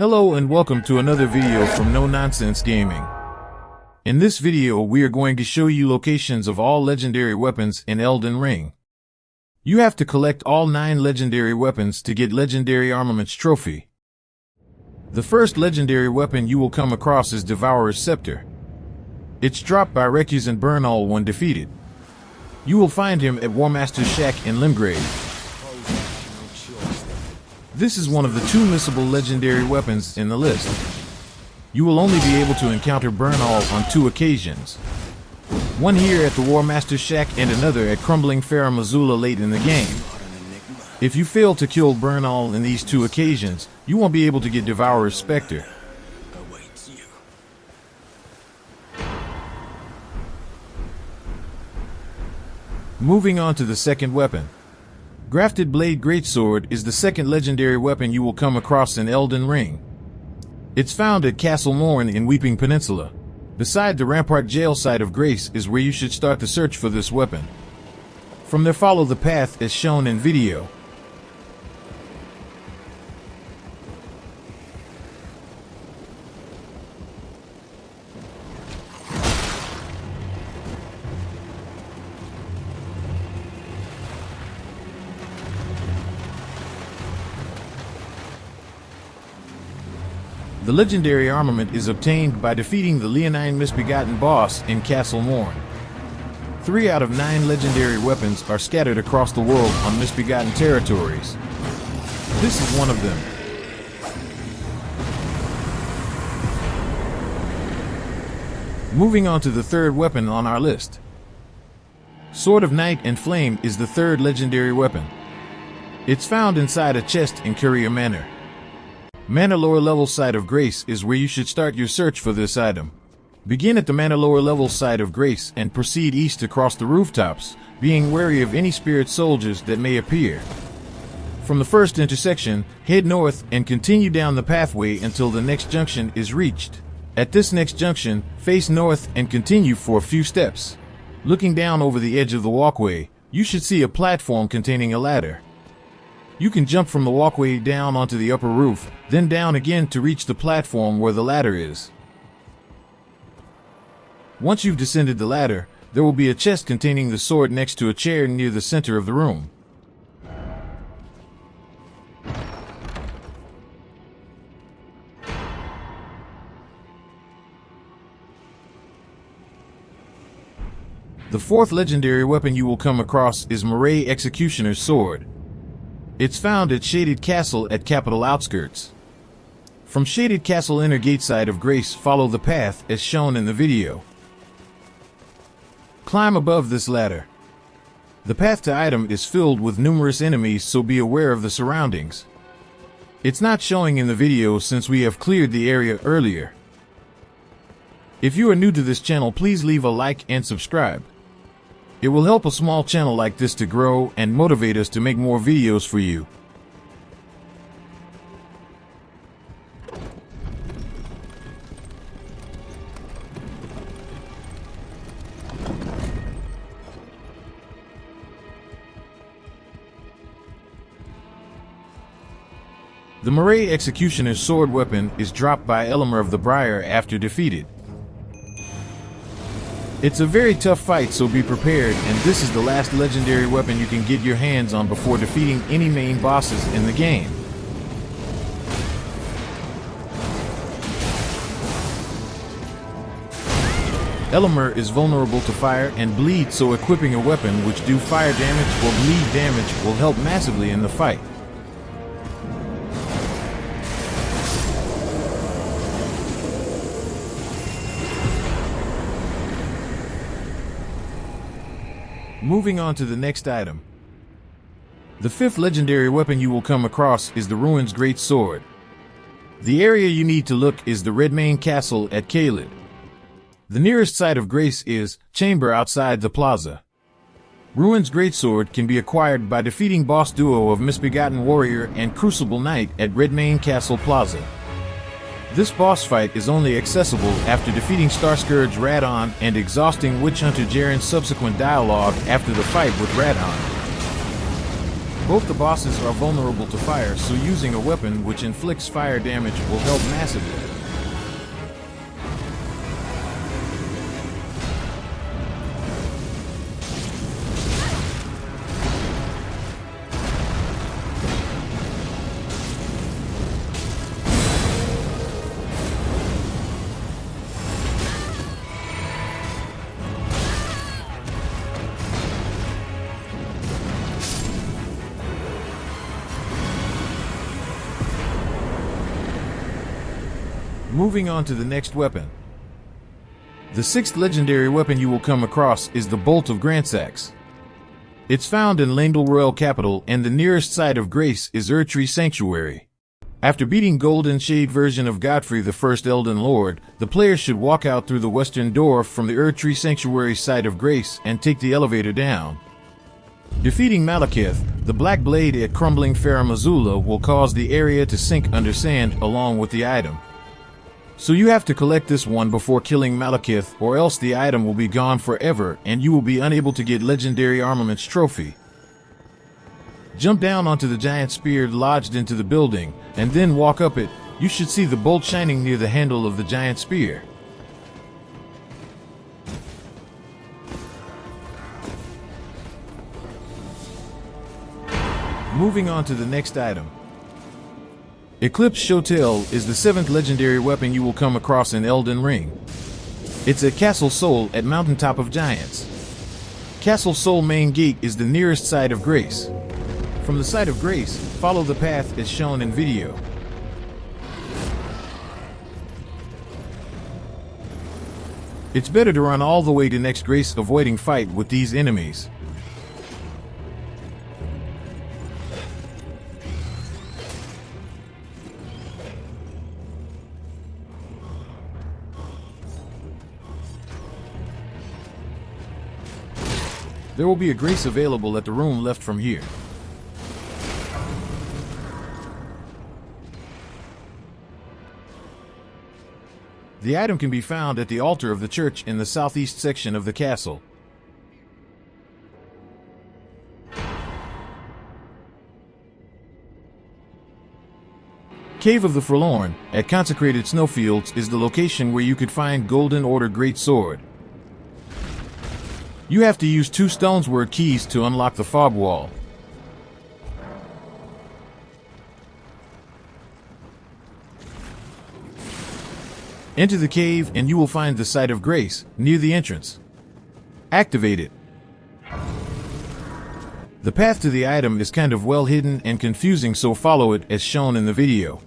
Hello and welcome to another video from No Nonsense Gaming. In this video we are going to show you locations of all legendary weapons in Elden Ring. You have to collect all 9 legendary weapons to get Legendary Armaments trophy. The first legendary weapon you will come across is Devourer's Scepter. It's dropped by Recusant Bernal when defeated. You will find him at Warmaster's Shack in Limgrave. This is one of the 2 missable legendary weapons in the list. You will only be able to encounter Bernal on 2 occasions. One here at the Warmaster's Shack and another at Crumbling Farum Azula late in the game. If you fail to kill Bernal in these 2 occasions, you won't be able to get Devourer's Spectre. Moving on to the second weapon. Grafted Blade Greatsword is the second legendary weapon you will come across in Elden Ring. It's found at Castle Morn in Weeping Peninsula. Beside the Rampart Jail site of Grace is where you should start the search for this weapon. From there follow the path as shown in video. The legendary armament is obtained by defeating the Leonine Misbegotten boss in Castle Morn. 3 out of 9 legendary weapons are scattered across the world on Misbegotten territories. This is one of them. Moving on to the third weapon on our list. Sword of Night and Flame is the third legendary weapon. It's found inside a chest in Courier Manor. Manor lower level site of Grace is where you should start your search for this item. Begin at the Manor lower level site of Grace and proceed east across the rooftops, being wary of any spirit soldiers that may appear. From the first intersection, head north and continue down the pathway until the next junction is reached. At this next junction, face north and continue for a few steps. Looking down over the edge of the walkway, you should see a platform containing a ladder. You can jump from the walkway down onto the upper roof, then down again to reach the platform where the ladder is. Once you've descended the ladder, there will be a chest containing the sword next to a chair near the center of the room. The fourth legendary weapon you will come across is Marais Executioner's Sword. It's found at Shaded Castle at Capital Outskirts. From Shaded Castle inner gate side of Grace, follow the path as shown in the video. Climb above this ladder. The path to item is filled with numerous enemies, so be aware of the surroundings. It's not showing in the video since we have cleared the area earlier. If you are new to this channel, please leave a like and subscribe. It will help a small channel like this to grow and motivate us to make more videos for you. The Marais Executioner's Sword weapon is dropped by Elmer of the Briar after defeated. It's a very tough fight, so be prepared, and this is the last legendary weapon you can get your hands on before defeating any main bosses in the game. Elmer is vulnerable to fire and bleed, so equipping a weapon which do fire damage or bleed damage will help massively in the fight. Moving on to the next item. The fifth legendary weapon you will come across is the Ruins Greatsword. The area you need to look is the Redmane Castle at Caelid. The nearest site of Grace is Chamber outside the plaza. Ruins Greatsword can be acquired by defeating boss duo of Misbegotten Warrior and Crucible Knight at Redmane Castle Plaza. This boss fight is only accessible after defeating Starscourge Radon and exhausting Witch Hunter Jaren's subsequent dialogue after the fight with Radon. Both the bosses are vulnerable to fire, so using a weapon which inflicts fire damage will help massively. Moving on to the next weapon. The sixth legendary weapon you will come across is the Bolt of Gransax. It's found in Lendl Royal Capital, and the nearest site of grace is Erdtree Sanctuary. After beating Golden Shade version of Godfrey the First Elden Lord, the player should walk out through the western door from the Erdtree Sanctuary site of grace and take the elevator down. Defeating Malekith, the Black Blade at Crumbling Farum Azula will cause the area to sink under sand along with the item. So you have to collect this one before killing Malekith, or else the item will be gone forever and you will be unable to get Legendary Armaments trophy. Jump down onto the giant spear lodged into the building, and then walk up it. You should see the bolt shining near the handle of the giant spear. Moving on to the next item. Eclipse Shotel is the seventh legendary weapon you will come across in Elden Ring. It's at Castle Sol at Mountaintop of Giants. Castle Sol main gate is the nearest site of grace. From the site of grace, follow the path as shown in video. It's better to run all the way to next grace, avoiding fight with these enemies. There will be a grace available at the room left from here. The item can be found at the altar of the church in the southeast section of the castle. Cave of the Forlorn at Consecrated Snowfields is the location where you could find Golden Order Greatsword. You have to use 2 Stonesword keys to unlock the fog wall. Enter the cave and you will find the site of grace near the entrance. Activate it. The path to the item is kind of well hidden and confusing, so follow it as shown in the video.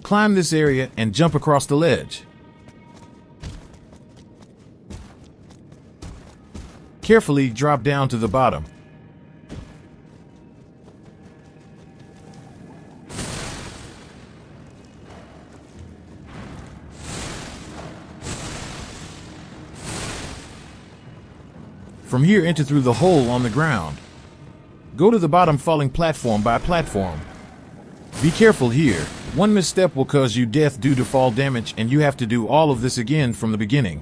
Climb this area and jump across the ledge. Carefully drop down to the bottom. From here, enter through the hole on the ground. Go to the bottom, falling platform by platform. Be careful here. One misstep will cause you death due to fall damage, and you have to do all of this again from the beginning.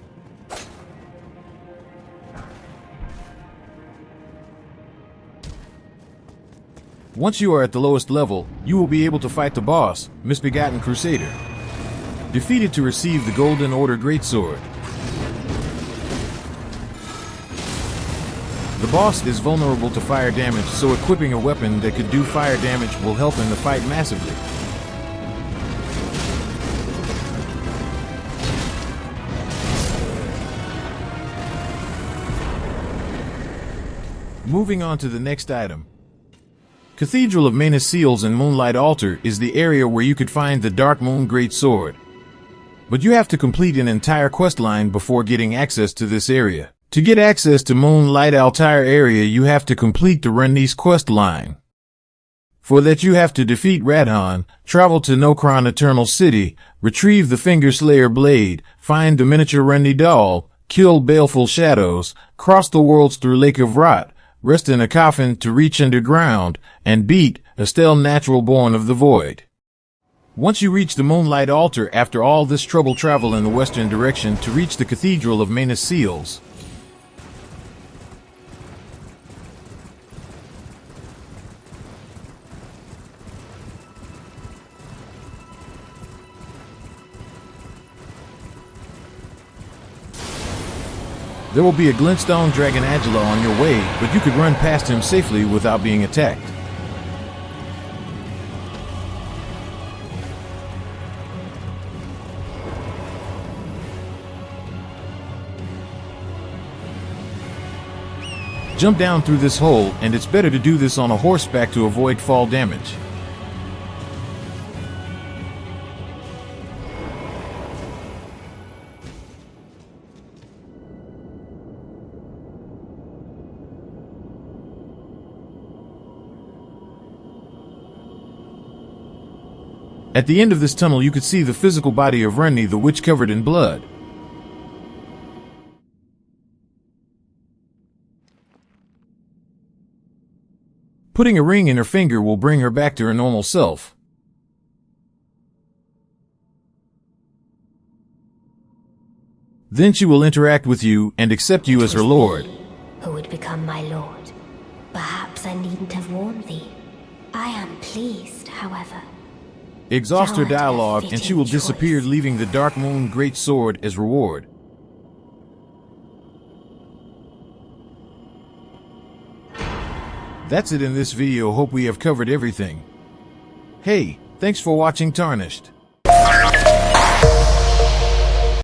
Once you are at the lowest level, you will be able to fight the boss, Misbegotten Crusader. Defeat it to receive the Golden Order Greatsword. The boss is vulnerable to fire damage, so equipping a weapon that could do fire damage will help in the fight massively. Moving on to the next item. Cathedral of Manus Seals and Moonlight Altar is the area where you could find the Darkmoon Greatsword. But you have to complete an entire questline before getting access to this area. To get access to Moonlight Altar area, you have to complete the Rennies quest line. For that you have to defeat Radon, travel to Nokron Eternal City, retrieve the Fingerslayer Blade, find the miniature Renly doll, kill baleful shadows, cross the worlds through Lake of Rot, rest in a coffin to reach underground, and beat Estelle Natural Born of the Void. Once you reach the Moonlight Altar after all this trouble, travel in the western direction to reach the Cathedral of Manus Seals. There will be a glintstone dragon Agila on your way, but you could run past him safely without being attacked. Jump down through this hole, and it's better to do this on a horseback to avoid fall damage. At the end of this tunnel you could see the physical body of Renly the Witch covered in blood. Putting a ring in her finger will bring her back to her normal self. Then she will interact with you and accept you as her lord. Who would become my lord? Perhaps I needn't have warned thee. I am pleased, however. Exhaust her dialogue and she will disappear, leaving the Darkmoon Greatsword as reward. That's it in this video. Hope we have covered everything. Hey, thanks for watching Tarnished.